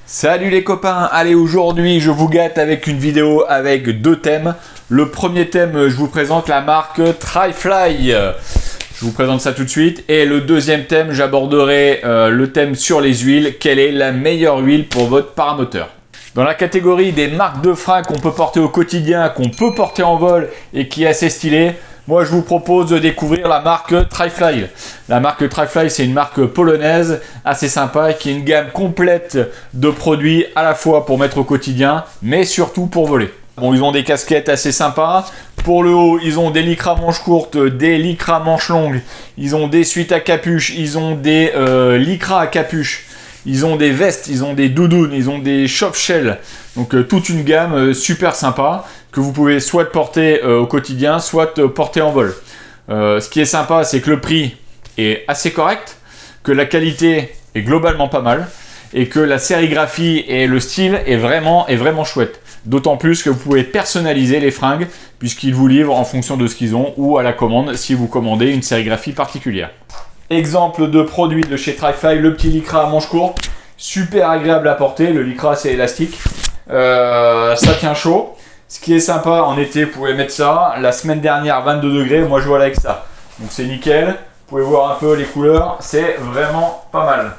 Salut les copains, allez aujourd'hui je vous gâte avec une vidéo avec deux thèmes. Le premier thème, je vous présente la marque Tri-Fly. Je vous présente ça tout de suite. Et le deuxième thème, j'aborderai le thème sur les huiles. Quelle est la meilleure huile pour votre paramoteur? Dans la catégorie des marques de frein qu'on peut porter au quotidien, qu'on peut porter en vol et qui est assez stylé, moi je vous propose de découvrir la marque Tri-Fly. La marque Tri-Fly, c'est une marque polonaise assez sympa qui a une gamme complète de produits à la fois pour mettre au quotidien mais surtout pour voler. Bon, ils ont des casquettes assez sympas. Pour le haut, ils ont des lycras manches courtes, des lycras manches longues, ils ont des suites à capuche, ils ont des lycras à capuche. Ils ont des vestes, ils ont des doudounes, ils ont des soft shells. Donc toute une gamme super sympa que vous pouvez soit porter au quotidien, soit porter en vol. Ce qui est sympa, c'est que le prix est assez correct, que la qualité est globalement pas mal et que la sérigraphie et le style est vraiment chouette. D'autant plus que vous pouvez personnaliser les fringues puisqu'ils vous livrent en fonction de ce qu'ils ont ou à la commande si vous commandez une sérigraphie particulière. Exemple de produit de chez Tri-Fly, le petit lycra à manches courtes, super agréable à porter. Le lycra c'est élastique, ça tient chaud. Ce qui est sympa en été, vous pouvez mettre ça. La semaine dernière 22 degrés, moi je vole avec ça, donc c'est nickel. Vous pouvez voir un peu les couleurs, c'est vraiment pas mal.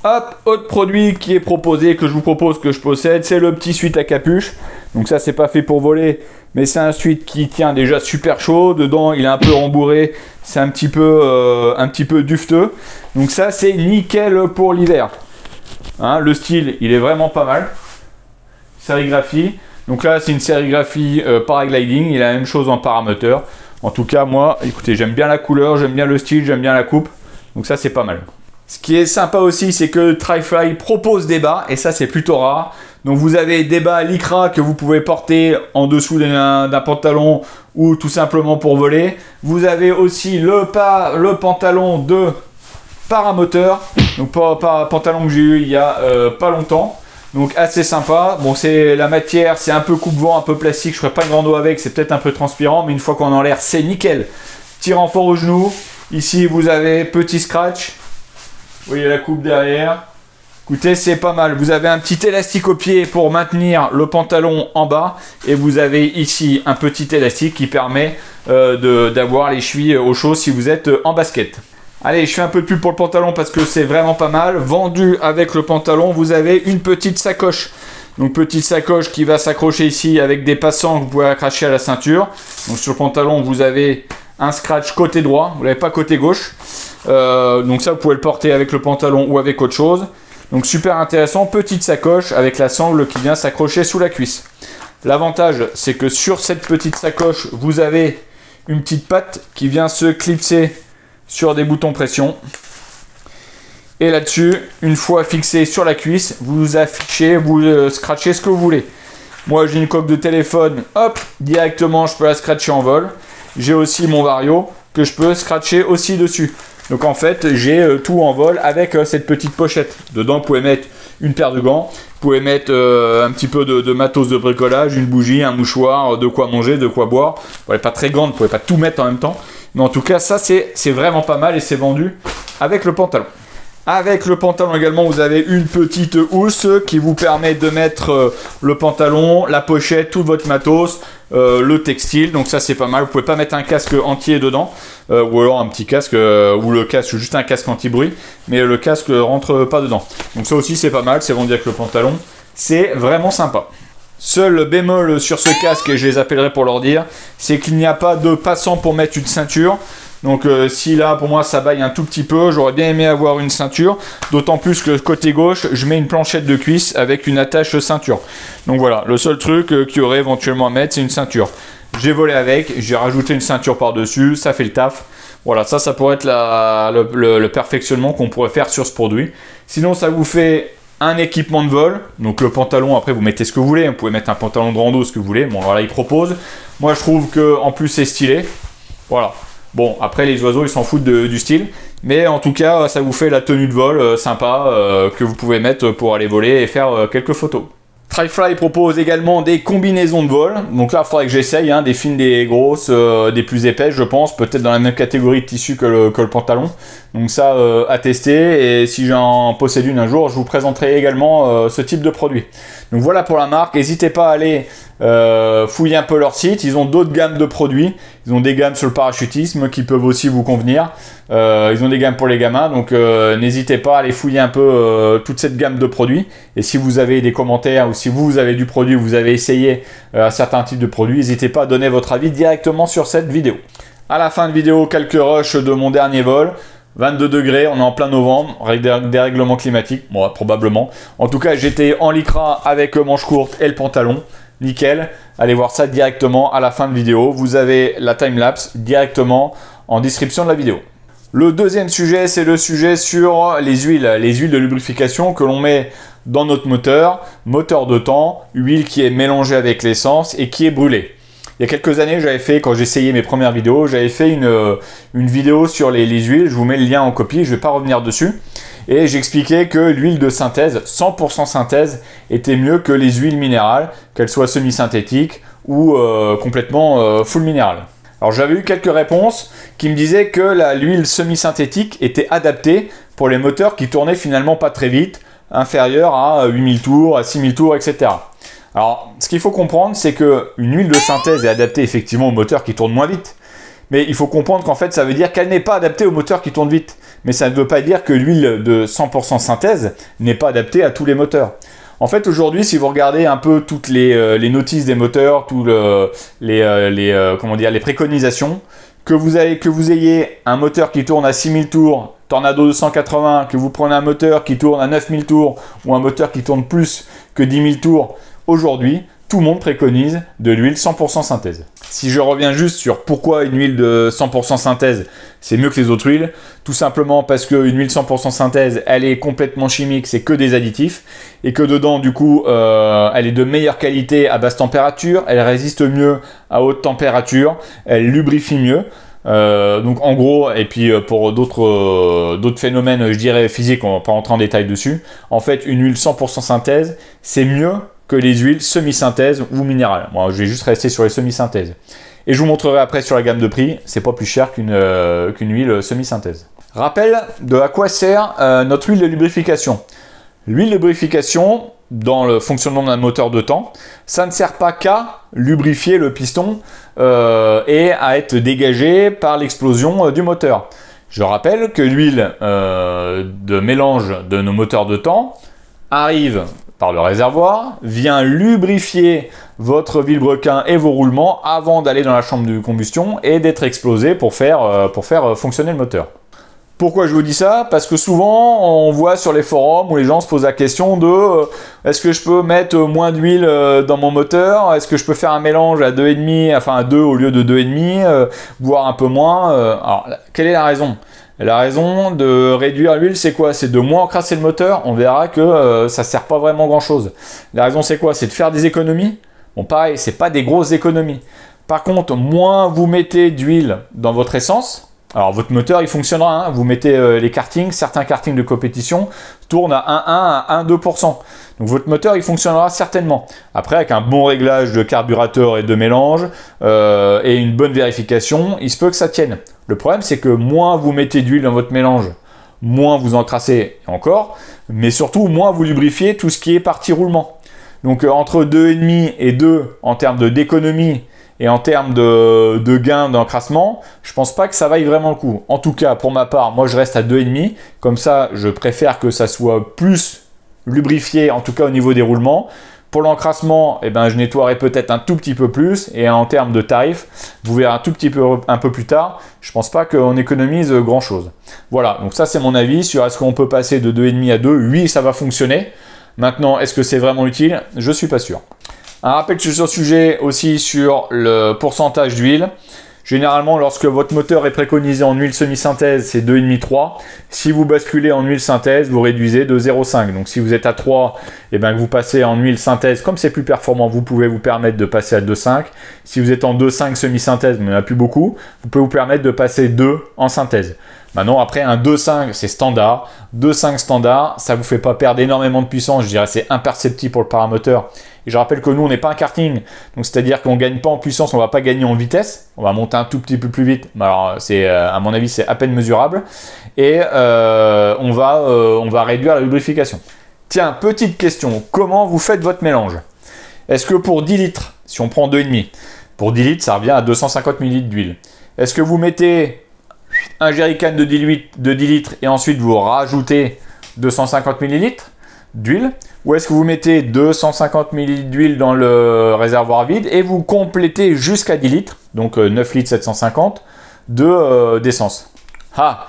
Hop, autre produit qui est proposé, que je vous propose, que je possède, c'est le petit suite à capuche. Donc ça c'est pas fait pour voler, mais c'est un suite qui tient déjà super chaud. Dedans il est un peu rembourré, c'est un petit peu dufteux. Donc ça c'est nickel pour l'hiver. Hein, le style il est vraiment pas mal. Sérigraphie. Donc là c'est une sérigraphie paragliding, il a la même chose en paramoteur. En tout cas moi, écoutez, j'aime bien la couleur, j'aime bien le style, j'aime bien la coupe. Donc ça c'est pas mal. Ce qui est sympa aussi, c'est que Tri-Fly propose des bas, et ça c'est plutôt rare. Donc vous avez des bas lycra que vous pouvez porter en dessous d'un pantalon ou tout simplement pour voler. Vous avez aussi le pantalon de paramoteur, donc pantalon que j'ai eu il y a pas longtemps. Donc assez sympa. Bon, c'est la matière, c'est un peu coupe-vent, un peu plastique. Je ferai pas une grande eau avec, c'est peut-être un peu transpirant, mais une fois qu'on est en l'air, c'est nickel. Petit renfort au genou. Ici vous avez petit scratch. Vous voyez la coupe derrière. Écoutez, c'est pas mal. Vous avez un petit élastique au pied pour maintenir le pantalon en bas. Et vous avez ici un petit élastique qui permet d'avoir les chevilles au chaud si vous êtes en basket. Allez, je fais un peu de pub pour le pantalon parce que c'est vraiment pas mal. Vendu avec le pantalon, vous avez une petite sacoche. Donc petite sacoche qui va s'accrocher ici avec des passants que vous pouvez accrocher à la ceinture. Donc sur le pantalon, vous avez un scratch côté droit, vous l'avez pas côté gauche. Donc ça vous pouvez le porter avec le pantalon ou avec autre chose. Donc super intéressant, petite sacoche avec la sangle qui vient s'accrocher sous la cuisse. L'avantage c'est que sur cette petite sacoche vous avez une petite patte qui vient se clipser sur des boutons pression. Et là-dessus, une fois fixé sur la cuisse, vous affichez, vous scratchez ce que vous voulez. Moi j'ai une coque de téléphone, hop, directement je peux la scratcher en vol. J'ai aussi mon Vario que je peux scratcher aussi dessus. Donc en fait, j'ai tout en vol avec cette petite pochette. Dedans, vous pouvez mettre une paire de gants, vous pouvez mettre un petit peu de matos de bricolage, une bougie, un mouchoir, de quoi manger, de quoi boire. Vous n'êtes pas très grande, vous ne pouvez pas tout mettre en même temps. Mais en tout cas, ça c'est vraiment pas mal et c'est vendu avec le pantalon. Avec le pantalon également, vous avez une petite housse qui vous permet de mettre le pantalon, la pochette, tout votre matos, le textile. Donc ça c'est pas mal. Vous pouvez pas mettre un casque entier dedans, ou alors un petit casque, ou le casque, juste un casque anti-bruit, mais le casque rentre pas dedans. Donc ça aussi c'est pas mal, c'est vendu avec le pantalon. C'est vraiment sympa. Seul bémol sur ce casque, et je les appellerai pour leur dire, c'est qu'il n'y a pas de passant pour mettre une ceinture. Donc si là pour moi ça baille un tout petit peu, j'aurais bien aimé avoir une ceinture, d'autant plus que côté gauche je mets une planchette de cuisse avec une attache ceinture. Donc voilà, le seul truc qu'il y aurait éventuellement à mettre c'est une ceinture. J'ai volé avec, j'ai rajouté une ceinture par dessus, ça fait le taf. Voilà, ça pourrait être le perfectionnement qu'on pourrait faire sur ce produit. Sinon ça vous fait un équipement de vol, donc le pantalon, après vous mettez ce que vous voulez, vous pouvez mettre un pantalon de rando, ce que vous voulez. Bon voilà, il propose. Moi je trouve que en plus c'est stylé. Voilà. Bon, après les oiseaux ils s'en foutent du style, mais en tout cas ça vous fait la tenue de vol sympa que vous pouvez mettre pour aller voler et faire quelques photos. Tri-Fly propose également des combinaisons de vol. Donc là, il faudrait que j'essaye, hein, des fines, des grosses, des plus épaisses, je pense. Peut-être dans la même catégorie de tissu que le pantalon. Donc ça, à tester. Et si j'en possède une un jour, je vous présenterai également ce type de produit. Donc voilà pour la marque. N'hésitez pas à aller fouiller un peu leur site. Ils ont d'autres gammes de produits. Ils ont des gammes sur le parachutisme qui peuvent aussi vous convenir. Ils ont des gammes pour les gamins. Donc n'hésitez pas à aller fouiller un peu toute cette gamme de produits. Et si vous avez des commentaires ou si vous avez du produit, vous avez essayé un certain type de produit, n'hésitez pas à donner votre avis directement sur cette vidéo. À la fin de vidéo, quelques rushs de mon dernier vol. 22 degrés, on est en plein novembre, dérèglement climatique, bon, probablement. En tout cas, j'étais en lycra avec manches courtes et le pantalon, nickel. Allez voir ça directement à la fin de vidéo. Vous avez la timelapse directement en description de la vidéo. Le deuxième sujet, c'est le sujet sur les huiles de lubrification que l'on met dans notre moteur de temps, huile qui est mélangée avec l'essence et qui est brûlée. Il y a quelques années, j'avais fait, quand j'essayais mes premières vidéos, j'avais fait une vidéo sur les huiles. Je vous mets le lien en copie, je ne vais pas revenir dessus. Et j'expliquais que l'huile de synthèse, 100% synthèse, était mieux que les huiles minérales, qu'elles soient semi-synthétiques ou complètement full minérale. Alors j'avais eu quelques réponses qui me disaient que l'huile semi-synthétique était adaptée pour les moteurs qui tournaient finalement pas très vite, inférieurs à 8000 tours, à 6000 tours, etc. Alors, ce qu'il faut comprendre, c'est qu'une huile de synthèse est adaptée effectivement aux moteurs qui tournent moins vite. Mais il faut comprendre qu'en fait, ça veut dire qu'elle n'est pas adaptée aux moteurs qui tournent vite. Mais ça ne veut pas dire que l'huile de 100% synthèse n'est pas adaptée à tous les moteurs. En fait, aujourd'hui, si vous regardez un peu toutes les notices des moteurs, les préconisations, que vous ayez un moteur qui tourne à 6000 tours, Tornado 280, que vous prenez un moteur qui tourne à 9000 tours ou un moteur qui tourne plus que 10 000 tours, aujourd'hui, tout le monde préconise de l'huile 100% synthèse. Si je reviens juste sur pourquoi une huile de 100% synthèse, c'est mieux que les autres huiles, tout simplement parce qu'une huile 100% synthèse, elle est complètement chimique, c'est que des additifs, et que dedans, du coup, elle est de meilleure qualité à basse température, elle résiste mieux à haute température, elle lubrifie mieux. Donc en gros, et puis pour d'autres phénomènes, je dirais physiques, on va pas rentrer en détail dessus, en fait, une huile 100% synthèse, c'est mieux que les huiles semi-synthèse ou minérales. Moi, je vais juste rester sur les semi-synthèses. Et je vous montrerai après sur la gamme de prix, c'est pas plus cher qu'une huile semi-synthèse. Rappel de à quoi sert notre huile de lubrification. L'huile de lubrification, dans le fonctionnement d'un moteur de temps, ça ne sert pas qu'à lubrifier le piston et à être dégagé par l'explosion du moteur. Je rappelle que l'huile de mélange de nos moteurs de temps arrive par le réservoir, vient lubrifier votre vilebrequin et vos roulements avant d'aller dans la chambre de combustion et d'être explosé pour faire fonctionner le moteur. Pourquoi je vous dis ça? Parce que souvent, on voit sur les forums où les gens se posent la question de est-ce que je peux mettre moins d'huile dans mon moteur? Est-ce que je peux faire un mélange à 2,5, enfin à 2 au lieu de 2,5, voire un peu moins? Alors, quelle est la raison? La raison de réduire l'huile, c'est quoi? C'est de moins encrasser le moteur. On verra que ça ne sert pas vraiment grand chose. La raison, c'est quoi? C'est de faire des économies. Bon, pareil, c'est pas des grosses économies. Par contre, moins vous mettez d'huile dans votre essence, alors votre moteur il fonctionnera, hein. Vous mettez les kartings, certains kartings de compétition tournent à 1,1 à 1,2%. Donc votre moteur il fonctionnera certainement. Après avec un bon réglage de carburateur et de mélange et une bonne vérification, il se peut que ça tienne. Le problème c'est que moins vous mettez d'huile dans votre mélange, moins vous encrassez encore, mais surtout moins vous lubrifiez tout ce qui est partie roulement. Donc entre 2,5 et 2 en termes d'économie et en termes de gain d'encrassement, je pense pas que ça vaille vraiment le coup. En tout cas, pour ma part, moi je reste à 2,5. Comme ça, je préfère que ça soit plus lubrifié, en tout cas au niveau des roulements. Pour l'encrassement, eh ben, je nettoierai peut-être un tout petit peu plus. Et en termes de tarifs, vous verrez un peu plus tard. Je pense pas qu'on économise grand chose. Voilà, donc ça c'est mon avis sur est-ce qu'on peut passer de 2,5 à 2. Oui, ça va fonctionner. Maintenant, est-ce que c'est vraiment utile? Je suis pas sûr. Un rappel sur ce sujet aussi sur le pourcentage d'huile. Généralement, lorsque votre moteur est préconisé en huile semi-synthèse, c'est 2,5-3. Si vous basculez en huile synthèse, vous réduisez de 0,5. Donc si vous êtes à 3 et que vous passez en huile synthèse, comme c'est plus performant, vous pouvez vous permettre de passer à 2,5. Si vous êtes en 2,5 semi-synthèse, mais il n'y en a plus beaucoup, vous pouvez vous permettre de passer 2 en synthèse. Maintenant, après, un 2.5, c'est standard. 2.5 standard, ça ne vous fait pas perdre énormément de puissance. Je dirais c'est imperceptible pour le paramoteur. Et je rappelle que nous, on n'est pas un karting. Donc, c'est-à-dire qu'on ne gagne pas en puissance, on ne va pas gagner en vitesse. On va monter un tout petit peu plus vite. Mais alors, à mon avis, c'est à peine mesurable. Et on va réduire la lubrification. Tiens, petite question. Comment vous faites votre mélange? Est-ce que pour 10 litres, si on prend 2,5, pour 10 litres, ça revient à 250 ml d'huile. Est-ce que vous mettez un jerrycan de 10 litres et ensuite vous rajoutez 250 ml d'huile? Ou est-ce que vous mettez 250 ml d'huile dans le réservoir vide et vous complétez jusqu'à 10 litres, donc 9 litres 750 d'essence? Ah,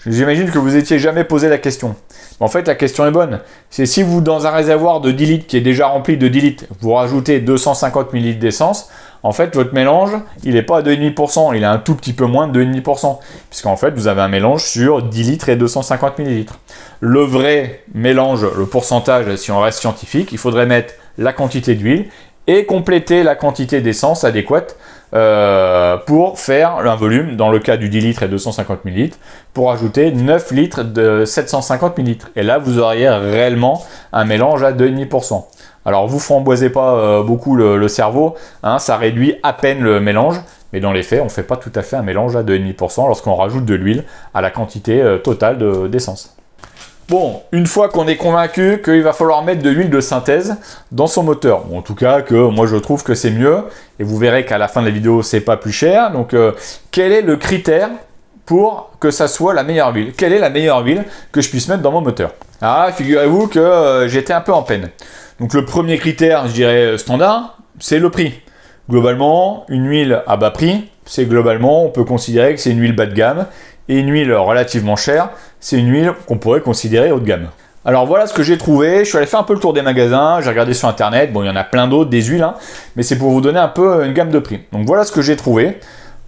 j'imagine que vous n'étiez jamais posé la question. En fait, la question est bonne. C'est si vous, dans un réservoir de 10 litres qui est déjà rempli de 10 litres, vous rajoutez 250 ml d'essence, en fait, votre mélange, il n'est pas à 2,5%, il est un tout petit peu moins de 2,5%. Puisqu'en fait, vous avez un mélange sur 10 litres et 250 ml. Le vrai mélange, le pourcentage, si on reste scientifique, il faudrait mettre la quantité d'huile et compléter la quantité d'essence adéquate pour faire un volume, dans le cas du 10 litres et 250 ml, pour ajouter 9 litres de 750 ml. Et là, vous auriez réellement un mélange à 2,5%. Alors, vous framboisez pas beaucoup le cerveau, hein, ça réduit à peine le mélange, mais dans les faits, on ne fait pas tout à fait un mélange à 2,5% lorsqu'on rajoute de l'huile à la quantité totale d'essence. Bon, une fois qu'on est convaincu qu'il va falloir mettre de l'huile de synthèse dans son moteur, ou en tout cas que moi je trouve que c'est mieux, et vous verrez qu'à la fin de la vidéo c'est pas plus cher, donc quel est le critère pour que ça soit la meilleure huile? Quelle est la meilleure huile que je puisse mettre dans mon moteur? Ah, figurez-vous que j'étais un peu en peine. Donc le premier critère, je dirais standard, c'est le prix. Globalement, une huile à bas prix, c'est globalement, on peut considérer que c'est une huile bas de gamme, et une huile relativement chère, c'est une huile qu'on pourrait considérer haut de gamme. Alors voilà ce que j'ai trouvé, je suis allé faire un peu le tour des magasins, j'ai regardé sur internet, bon il y en a plein d'autres, des huiles, hein, mais c'est pour vous donner un peu une gamme de prix. Donc voilà ce que j'ai trouvé,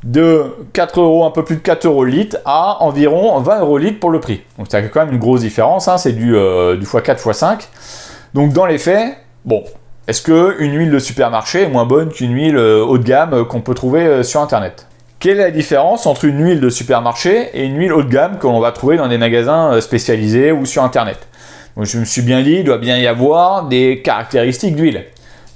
de 4 €, un peu plus de 4 € le litre, à environ 20 € le litre pour le prix. Donc ça fait quand même une grosse différence, hein, c'est du x4, x5. Donc dans les faits, bon, est-ce qu'une huile de supermarché est moins bonne qu'une huile haut de gamme qu'on peut trouver sur internet? Quelle est la différence entre une huile de supermarché et une huile haut de gamme que l'on va trouver dans des magasins spécialisés ou sur internet? Donc je me suis bien dit, il doit bien y avoir des caractéristiques d'huile.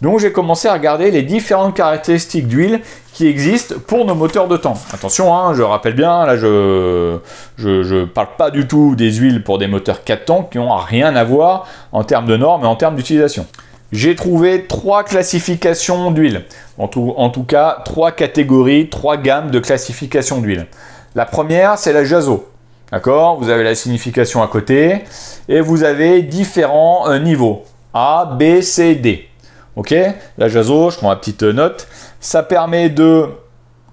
Donc j'ai commencé à regarder les différentes caractéristiques d'huile qui existent pour nos moteurs de temps. Attention, hein, je rappelle bien, là je parle pas du tout des huiles pour des moteurs 4 temps qui n'ont rien à voir en termes de normes et en termes d'utilisation. J'ai trouvé 3 classifications d'huile, en tout cas 3 catégories, 3 gammes de classification d'huile. La première, c'est la Jazo. D'accord? Vous avez la signification à côté et vous avez différents niveaux A, B, C, D. Ok? La Jazo, je prends ma petite note, ça permet de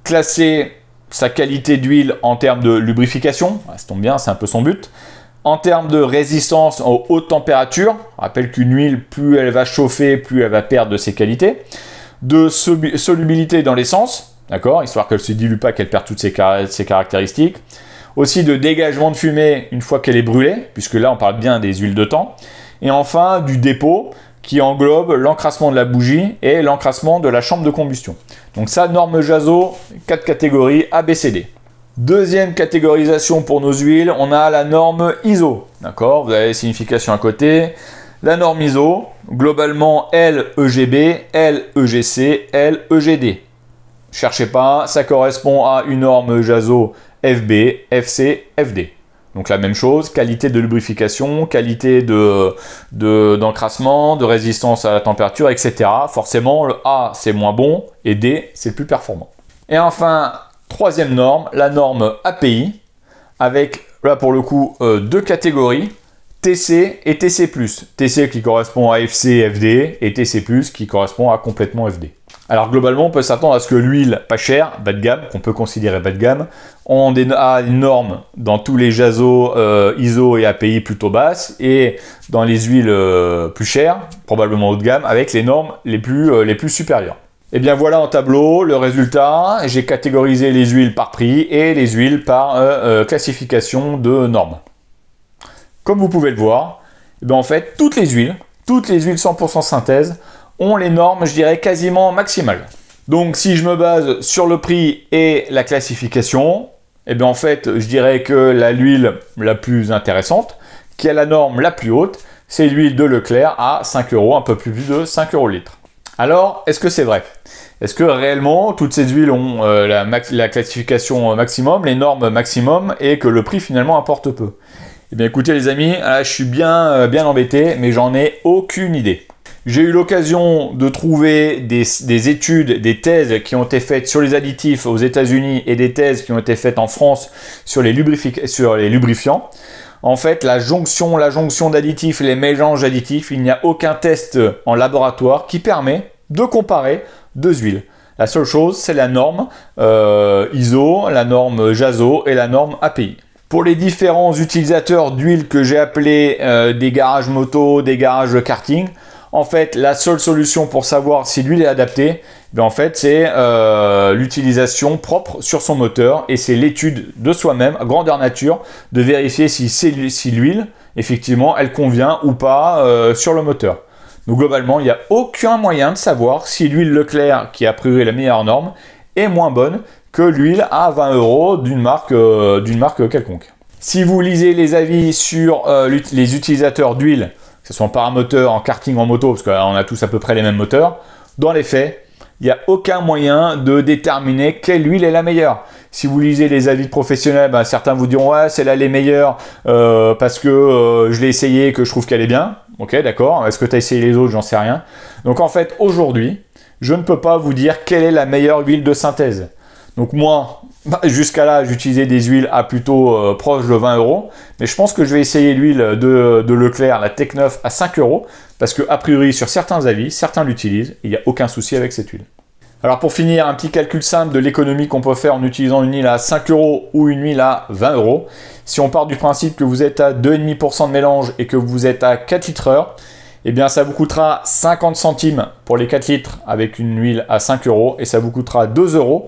classer sa qualité d'huile en termes de lubrification, ça tombe bien, c'est un peu son but. En termes de résistance aux hautes températures, je rappelle qu'une huile, plus elle va chauffer, plus elle va perdre de ses qualités. De solubilité dans l'essence, d'accord, histoire qu'elle ne se dilue pas, qu'elle perde toutes ses caractéristiques. Aussi de dégagement de fumée une fois qu'elle est brûlée, puisque là on parle bien des huiles de temps. Et enfin du dépôt, qui englobe l'encrassement de la bougie et l'encrassement de la chambre de combustion. Donc ça, norme Jazo, 4 catégories A, B, C, D. Deuxième catégorisation pour nos huiles, on a la norme ISO. D'accord, vous avez les significations à côté. La norme ISO, globalement LEGB, LEGC, LEGD. Cherchez pas, ça correspond à une norme Jazo FB, FC, FD. Donc la même chose, qualité de lubrification, qualité d'encrassement, de résistance à la température, etc. Forcément, le A c'est moins bon et D c'est le plus performant. Et enfin, troisième norme, la norme API, avec là pour le coup 2 catégories, TC et TC+. TC qui correspond à FC, FD et TC+, qui correspond à complètement FD. Alors globalement, on peut s'attendre à ce que l'huile pas chère, bas de gamme, qu'on peut considérer bas de gamme, a une norme dans tous les Jazo, ISO et API plutôt basses, et dans les huiles plus chères, probablement haut de gamme, avec les normes les plus supérieures. Et bien voilà en tableau le résultat. J'ai catégorisé les huiles par prix et les huiles par classification de normes. Comme vous pouvez le voir, en fait toutes les huiles 100% synthèse ont les normes, je dirais, quasiment maximales. Donc si je me base sur le prix et la classification, Eh bien en fait, je dirais que l'huile la plus intéressante, qui a la norme la plus haute, c'est l'huile de Leclerc à 5 €, un peu plus de 5 € le litre. Alors, est-ce que c'est vrai? Est-ce que réellement, toutes ces huiles ont la classification maximum, les normes maximum, et que le prix finalement importe peu? Eh bien écoutez les amis, là, je suis bien embêté, mais j'en ai aucune idée. J'ai eu l'occasion de trouver des études, des thèses qui ont été faites sur les additifs aux États-Unis et des thèses qui ont été faites en France sur les lubrifiants. En fait, la jonction d'additifs, les mélanges d'additifs, il n'y a aucun test en laboratoire qui permet de comparer deux huiles. La seule chose, c'est la norme ISO, la norme JASO et la norme API. Pour les différents utilisateurs d'huile que j'ai appelés des garages moto, des garages karting, en fait, la seule solution pour savoir si l'huile est adaptée, en fait, c'est l'utilisation propre sur son moteur et c'est l'étude de soi-même, grandeur nature, de vérifier si l'huile, effectivement, elle convient ou pas sur le moteur. Donc globalement, il n'y a aucun moyen de savoir si l'huile Leclerc, qui a priori la meilleure norme, est moins bonne que l'huile à 20 € d'une marque quelconque. Si vous lisez les avis sur les utilisateurs d'huile, que ce soit en paramoteur, en karting, en moto, parce qu'on a tous à peu près les mêmes moteurs, dans les faits, il n'y a aucun moyen de déterminer quelle huile est la meilleure. Si vous lisez les avis de professionnels, certains vous diront « ouais, celle-là elle est meilleure parce que je l'ai essayé et que je trouve qu'elle est bien ». Ok, d'accord. Est-ce que tu as essayé les autres? J'en sais rien. Donc en fait, aujourd'hui, je ne peux pas vous dire quelle est la meilleure huile de synthèse. Donc moi, jusqu'à là, j'utilisais des huiles à plutôt proche de 20 €. Mais je pense que je vais essayer l'huile de Leclerc, la Tech 9, à 5 €. Parce que a priori, sur certains avis, certains l'utilisent. Et il n'y a aucun souci avec cette huile. Alors pour finir, un petit calcul simple de l'économie qu'on peut faire en utilisant une huile à 5 € ou une huile à 20 €. Si on part du principe que vous êtes à 2,5% de mélange et que vous êtes à 4 litres heure, eh bien ça vous coûtera 50 centimes pour les 4 litres avec une huile à 5 € et ça vous coûtera 2 €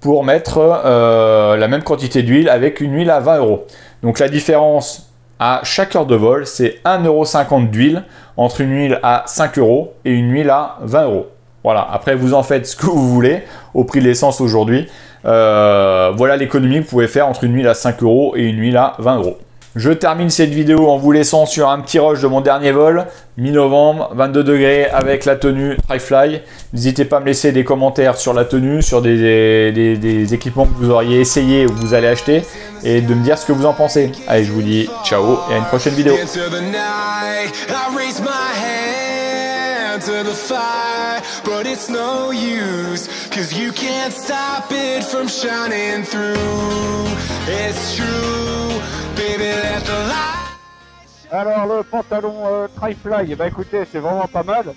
pour mettre la même quantité d'huile avec une huile à 20 €. Donc la différence à chaque heure de vol, c'est 1,50 € d'huile entre une huile à 5 € et une huile à 20 €. Voilà, après vous en faites ce que vous voulez au prix de l'essence aujourd'hui. Voilà l'économie que vous pouvez faire entre une huile à 5 € et une huile à 20 €. Je termine cette vidéo en vous laissant sur un petit rush de mon dernier vol, mi-novembre, 22 degrés avec la tenue Tri-Fly. N'hésitez pas à me laisser des commentaires sur la tenue, sur des équipements que vous auriez essayé ou que vous allez acheter et de me dire ce que vous en pensez. Allez, je vous dis ciao et à une prochaine vidéo. To the fire, but it's no use, 'cause you can't stop it from shining through. It's true, baby, let the light. Alors le pantalon Tri-Fly, écoutez, c'est vraiment pas mal.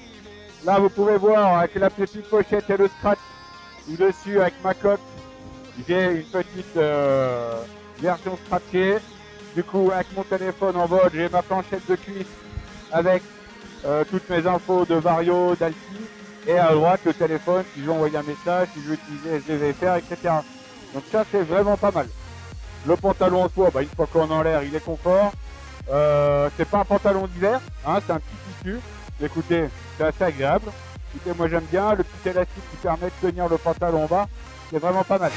Là vous pouvez voir avec la petite pochette et le scratch dessus avec ma coque. J'ai une petite version scratchée. Du coup avec mon téléphone en vol, j'ai ma planchette de cuisse avec toutes mes infos de Vario, d'Alti, et à droite le téléphone si je veux envoyer un message, si je veux utiliser SDVFR, etc. Donc ça c'est vraiment pas mal. Le pantalon en soi, une fois qu'on est en l'air, il est confort. C'est pas un pantalon d'hiver, hein, c'est un petit tissu. Écoutez, c'est assez agréable. Écoutez, moi j'aime bien le petit élastique qui permet de tenir le pantalon en bas, c'est vraiment pas mal.